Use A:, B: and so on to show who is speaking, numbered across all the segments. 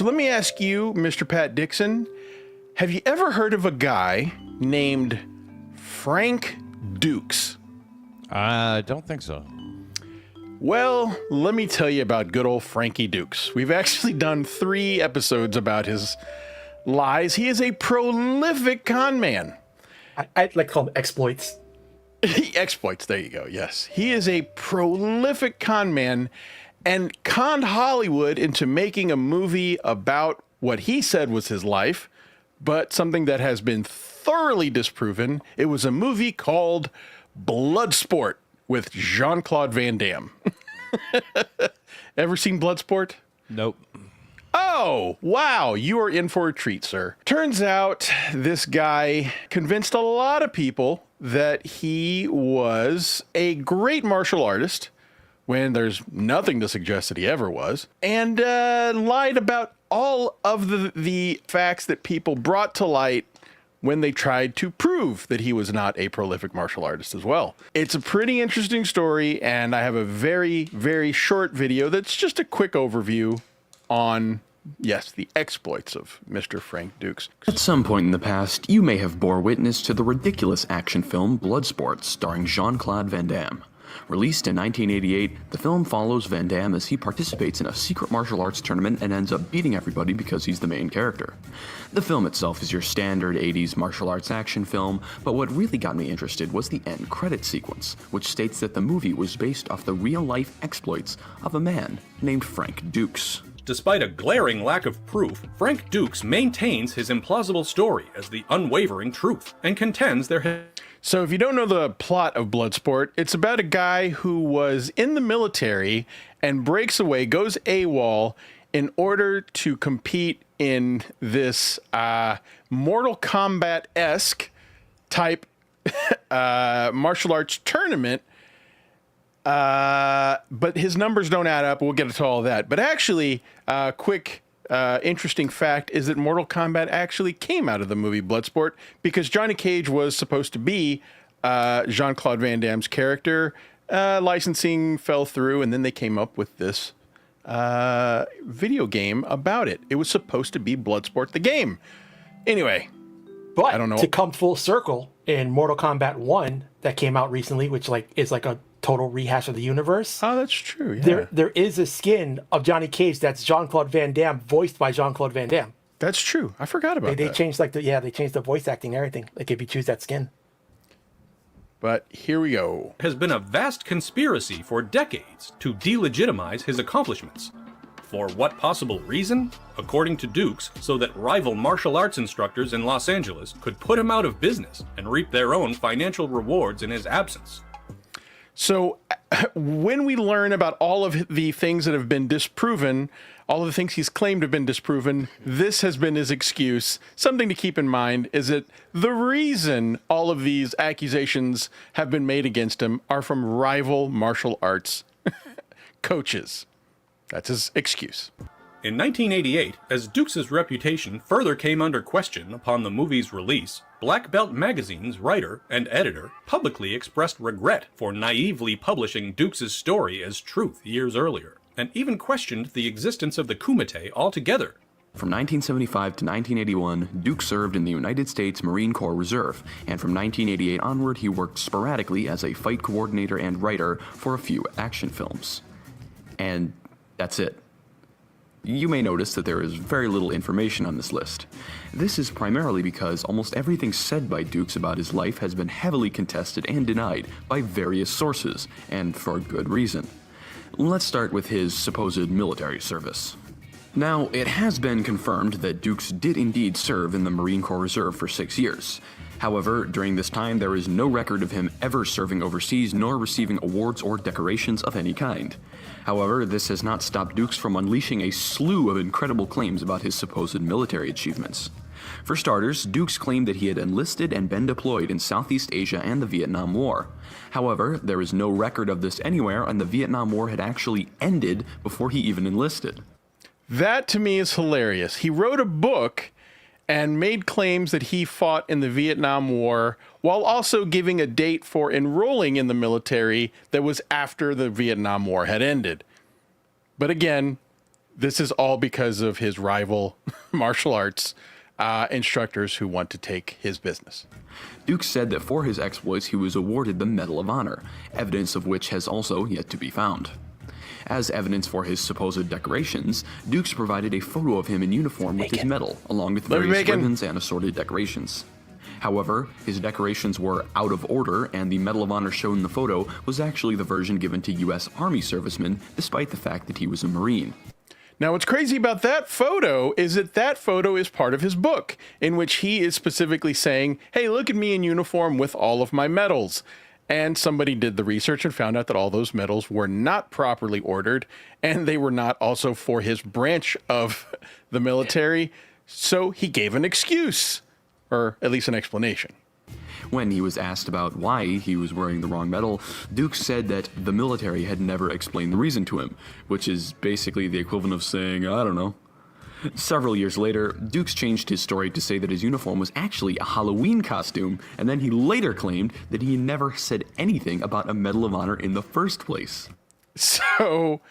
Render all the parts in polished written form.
A: So let me ask you, Mr. Pat Dixon, have you ever heard of a guy named Frank Dukes?
B: I don't think so.
A: Well, let me tell you about good old Frankie Dukes. We've actually done 3 episodes about his lies. He is a prolific con man.
C: I'd like to call them exploits.
A: Exploits, there you go, yes. He is a prolific con man and conned Hollywood into making a movie about what he said was his life, but something that has been thoroughly disproven. It was a movie called Bloodsport with Jean-Claude Van Damme. Ever seen Bloodsport?
B: Nope.
A: Oh, wow. You are in for a treat, sir. Turns out this guy convinced a lot of people that he was a great martial artist when there's nothing to suggest that he ever was, and lied about all of the facts that people brought to light when they tried to prove that he was not a prolific martial artist as well. It's a pretty interesting story, and I have a very, very short video that's just a quick overview on, yes, the exploits of Mr. Frank Dukes.
D: At some point in the past, you may have bore witness to the ridiculous action film Bloodsport starring Jean-Claude Van Damme. Released in 1988, the film follows Van Damme as he participates in a secret martial arts tournament and ends up beating everybody because he's the main character. The film itself is your standard 80s martial arts action film, but what really got me interested was the end credit sequence, which states that the movie was based off the real-life exploits of a man named Frank Dukes.
E: Despite a glaring lack of proof, Frank Dukes maintains his implausible story as the unwavering truth and contends there.
A: So if you don't know the plot of Bloodsport, it's about a guy who was in the military and breaks away, goes AWOL in order to compete in this Mortal Kombat-esque type martial arts tournament. But his numbers don't add up. We'll get into all of that. But actually, quick interesting fact is that Mortal Kombat actually came out of the movie Bloodsport because Johnny Cage was supposed to be Jean-Claude Van Damme's character. Licensing fell through, and then they came up with this video game about it. It was supposed to be Bloodsport the game. Anyway,
C: But
A: I don't know.
C: to come full circle, in Mortal Kombat 1 that came out recently, which is like a total rehash of the universe.
A: Oh, that's true. Yeah.
C: There is a skin of Johnny Cage that's Jean-Claude Van Damme, voiced by Jean-Claude Van Damme.
A: That's true. I forgot about
C: They
A: that.
C: changed they changed the voice acting and everything. Like if you choose that skin.
A: But here we go.
E: Has been a vast conspiracy for decades to delegitimize his accomplishments. For what possible reason? According to Dukes, so that rival martial arts instructors in Los Angeles could put him out of business and reap their own financial rewards in his absence.
A: So when we learn about all of the things that have been disproven, all of the things he's claimed have been disproven, this has been his excuse. Something to keep in mind is that the reason all of these accusations have been made against him are from rival martial arts coaches. That's his excuse.
E: In 1988, as Dukes' reputation further came under question upon the movie's release, Black Belt Magazine's writer and editor publicly expressed regret for naively publishing Dukes' story as truth years earlier, and even questioned the existence of the Kumite altogether.
D: From 1975 to 1981, Duke served in the United States Marine Corps Reserve, and from 1988 onward he worked sporadically as a fight coordinator and writer for a few action films. And that's it. You may notice that there is very little information on this list. This is primarily because almost everything said by Dukes about his life has been heavily contested and denied by various sources, and for good reason. Let's start with his supposed military service. Now, it has been confirmed that Dukes did indeed serve in the Marine Corps Reserve for 6 years. However, during this time there is no record of him ever serving overseas nor receiving awards or decorations of any kind. However, this has not stopped Dukes from unleashing a slew of incredible claims about his supposed military achievements. For starters, Dukes claimed that he had enlisted and been deployed in Southeast Asia and the Vietnam War. However, there is no record of this anywhere, and the Vietnam War had actually ended before he even enlisted.
A: That to me is hilarious. He wrote a book and made claims that he fought in the Vietnam War while also giving a date for enrolling in the military that was after the Vietnam War had ended. But again, this is all because of his rival martial arts instructors who want to take his business.
D: Dukes said that for his exploits he was awarded the Medal of Honor, evidence of which has also yet to be found. As evidence for his supposed decorations, Dukes provided a photo of him in uniform with his medal, along with various ribbons and assorted decorations. However, his decorations were out of order, and the Medal of Honor shown in the photo was actually the version given to U.S. Army servicemen, despite the fact that he was a Marine.
A: Now, what's crazy about that photo is that photo is part of his book, in which he is specifically saying, hey, look at me in uniform with all of my medals. And somebody did the research and found out that all those medals were not properly ordered, and they were not also for his branch of the military. So he gave an excuse, or at least an explanation.
D: When he was asked about why he was wearing the wrong medal, Dukes said that the military had never explained the reason to him, which is basically the equivalent of saying, I don't know. Several years later, Dukes changed his story to say that his uniform was actually a Halloween costume, and then he later claimed that he never said anything about a Medal of Honor in the first place.
A: So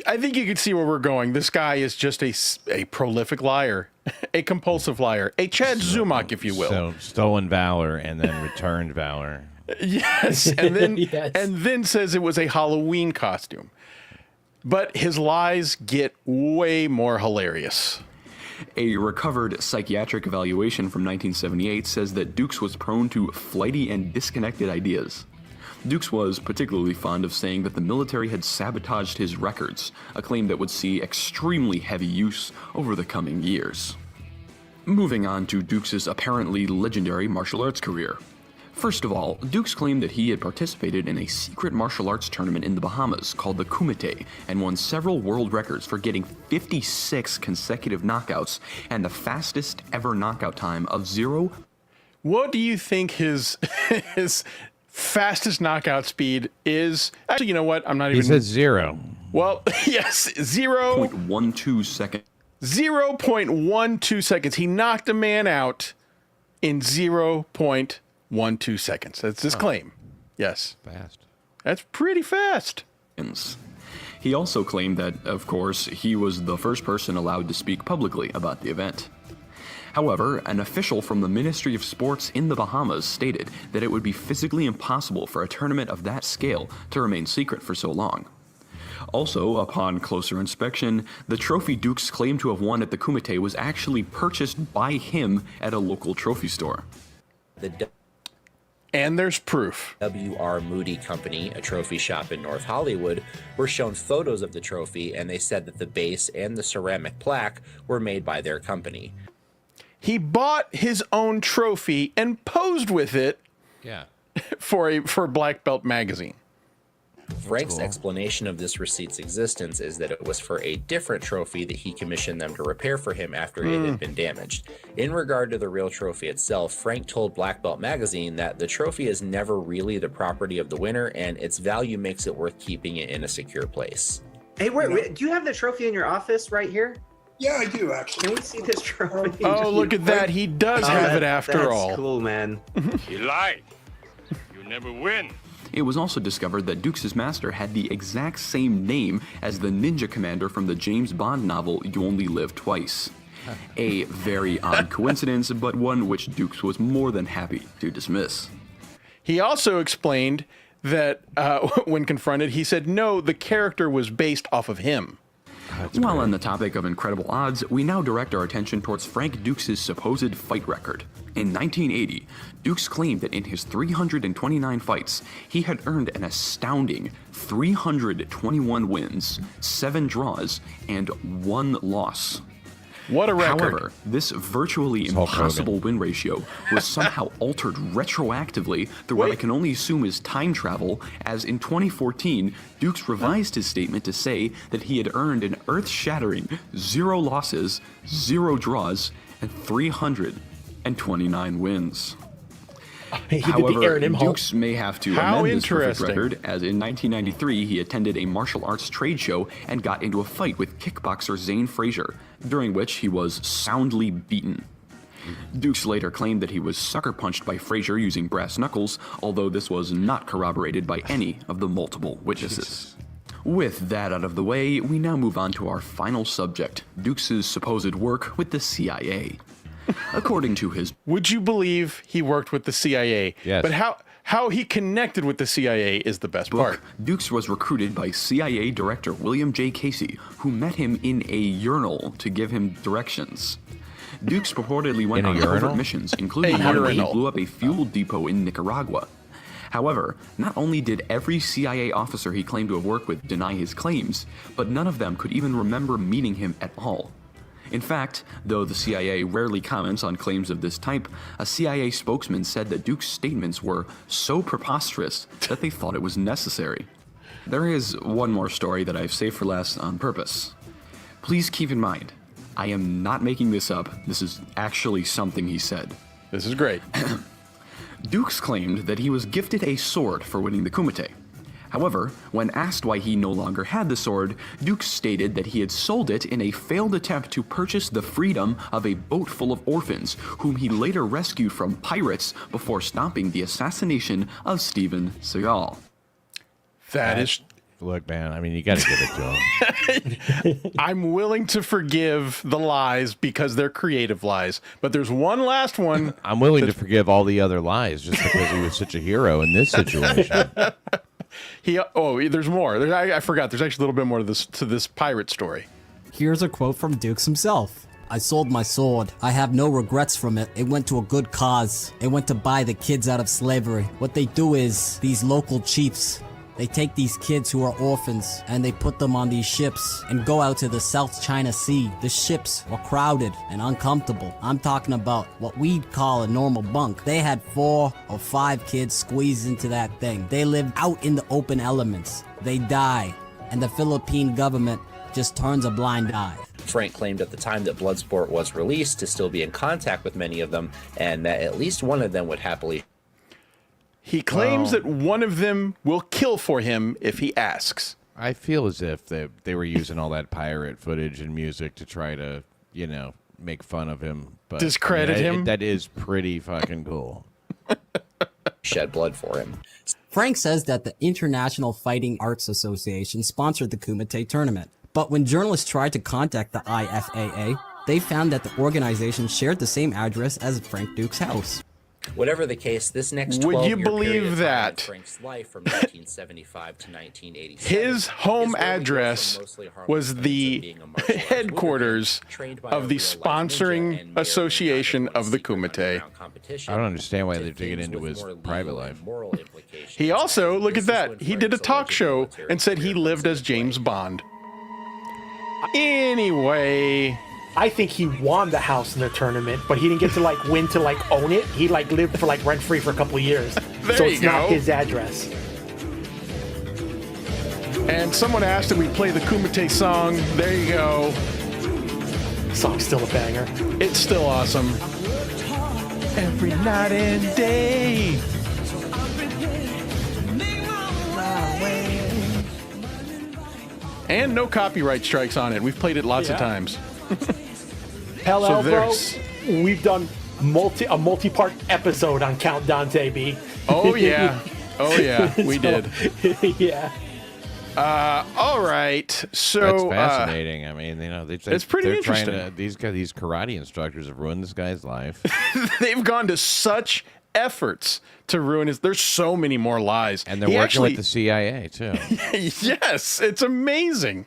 A: I think you can see where we're going. This guy is just a prolific liar, a compulsive liar, a Chad Zumach, if you will.
B: So stolen valor and then returned valor.
A: Yes, and then
C: Yes.
A: and then says it was a Halloween costume. But his lies get way more hilarious.
D: A recovered psychiatric evaluation from 1978 says that Dukes was prone to flighty and disconnected ideas. Dukes was particularly fond of saying that the military had sabotaged his records, a claim that would see extremely heavy use over the coming years. Moving on to Dukes' apparently legendary martial arts career. First of all, Dukes claimed that he had participated in a secret martial arts tournament in the Bahamas called the Kumite and won several world records for getting 56 consecutive knockouts and the fastest ever knockout time of 0.
A: What do you think his fastest knockout speed is? Actually, you know what? I'm not
B: He
A: even.
B: said 0.
A: Well, yes,
D: 0.12 seconds.
A: 0.12 seconds. He knocked a man out in 0.12 seconds. That's his claim. Yes.
B: Fast.
A: That's pretty fast.
D: He also claimed that, of course, he was the first person allowed to speak publicly about the event. However, an official from the Ministry of Sports in the Bahamas stated that it would be physically impossible for a tournament of that scale to remain secret for so long. Also, upon closer inspection, the trophy Dukes claimed to have won at the Kumite was actually purchased by him at a local trophy store.
A: And there's proof.
F: W.R. Moody Company, a trophy shop in North Hollywood, were shown photos of the trophy, and they said that the base and the ceramic plaque were made by their company.
A: He bought his own trophy and posed with it
B: Yeah.
A: for Black Belt magazine.
F: Frank's explanation of this receipt's existence is that it was for a different trophy that he commissioned them to repair for him after it had been damaged. In regard to the real trophy itself, Frank told Black Belt magazine that the trophy is never really the property of the winner, and its value makes it worth keeping it in a secure place.
G: Hey, do you have the trophy in your office right here?
H: Yeah, I do actually.
G: Can we see this trophy?
A: Oh, look at that. He does have it after all.
G: That's cool, man.
I: You lie. You never win.
D: It was also discovered that Dukes' master had the exact same name as the ninja commander from the James Bond novel You Only Live Twice. A very odd coincidence, but one which Dukes was more than happy to dismiss.
A: He also explained that when confronted, he said, no, the character was based off of him.
D: While on the topic of incredible odds, we now direct our attention towards Frank Dukes' supposed fight record. In 1980, Dukes claimed that in his 329 fights, he had earned an astounding 321 wins, 7 draws, and 1 loss.
A: What a record.
D: However, this virtually impossible win ratio was somehow altered retroactively through what I can only assume is time travel, as in 2014, Dukes revised his statement to say that he had earned an earth-shattering 0 losses, 0 draws, and 329 wins. However, Dukes may have to amend this perfect record, as in 1993 he attended a martial arts trade show and got into a fight with kickboxer Zane Frazier, during which he was soundly beaten. Dukes later claimed that he was sucker punched by Frazier using brass knuckles, although this was not corroborated by any of the multiple witnesses. With that out of the way, we now move on to our final subject, Dukes' supposed work with the CIA. According to his...
A: Would you believe he worked with the CIA?
B: Yes.
A: But how he connected with the CIA is the best part.
D: book, Dukes was recruited by CIA Director William J. Casey, who met him in a urinal to give him directions. Dukes purportedly went on covert missions, including one where he blew up a fuel depot in Nicaragua. However, not only did every CIA officer he claimed to have worked with deny his claims, but none of them could even remember meeting him at all. In fact, though the CIA rarely comments on claims of this type, a CIA spokesman said that Duke's statements were so preposterous that they thought it was necessary. There is one more story that I've saved for last on purpose. Please keep in mind, I am not making this up. This is actually something he said.
A: This is great.
D: Dukes claimed that he was gifted a sword for winning the Kumite. However, when asked why he no longer had the sword, Dukes stated that he had sold it in a failed attempt to purchase the freedom of a boat full of orphans, whom he later rescued from pirates before stopping the assassination of Steven Seagal.
A: That is...
B: Look, man, I mean, you got to give it to him.
A: I'm willing to forgive the lies because they're creative lies. But there's one last one.
B: I'm willing to forgive all the other lies just because he was such a hero in this situation.
A: There's more. I forgot. There's actually a little bit more to this pirate story.
H: Here's a quote from Dukes himself. I sold my sword. I have no regrets from it. It went to a good cause. It went to buy the kids out of slavery. What they do is, these local chiefs, they take these kids who are orphans and they put them on these ships and go out to the South China Sea. The ships were crowded and uncomfortable. I'm talking about what we'd call a normal bunk. They had 4 or 5 kids squeezed into that thing. They lived out in the open elements. They die, and the Philippine government just turns a blind eye.
F: Frank claimed at the time that Bloodsport was released to still be in contact with many of them, and that at least one of them would happily...
A: He claims that one of them will kill for him if he asks.
B: I feel as if they were using all that pirate footage and music to try to, make fun of him. But
A: discredit him?
B: That is pretty fucking cool.
F: Shed blood for him.
H: Frank says that the International Fighting Arts Association sponsored the Kumite tournament. But when journalists tried to contact the IFAA, they found that the organization shared the same address as Frank Duke's house.
F: Whatever the case, this next
A: Would you
F: 12-year
A: believe
F: period of time
A: that
F: in Frank's life from 1975 to 1987,
A: his home address was the headquarters of the sponsoring association of the Kumite?
B: I don't understand why they're digging into his private life.
A: He also, look at that, he did a talk show and said he lived as James Bond. Anyway...
C: I think he won the house in the tournament, but he didn't get to win to own it. He lived for rent free for a couple of years. So it's not his address.
A: And someone asked that we play the Kumite song. There you go.
C: The song's still a banger.
A: It's still awesome. Every night and day. And no copyright strikes on it. We've played it lots of times.
C: Hell,
A: So
C: bro, we've done a multi-part episode on Count Dante, B.
A: Oh yeah, oh yeah, we did.
C: Yeah.
A: All right. So
B: That's fascinating. I mean,
A: it's pretty
B: they're
A: interesting.
B: These karate instructors have ruined this guy's life.
A: They've gone to such efforts to ruin his. There's so many more lies,
B: And they're working with the CIA too.
A: Yes, it's amazing.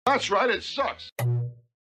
I: That's right, it sucks.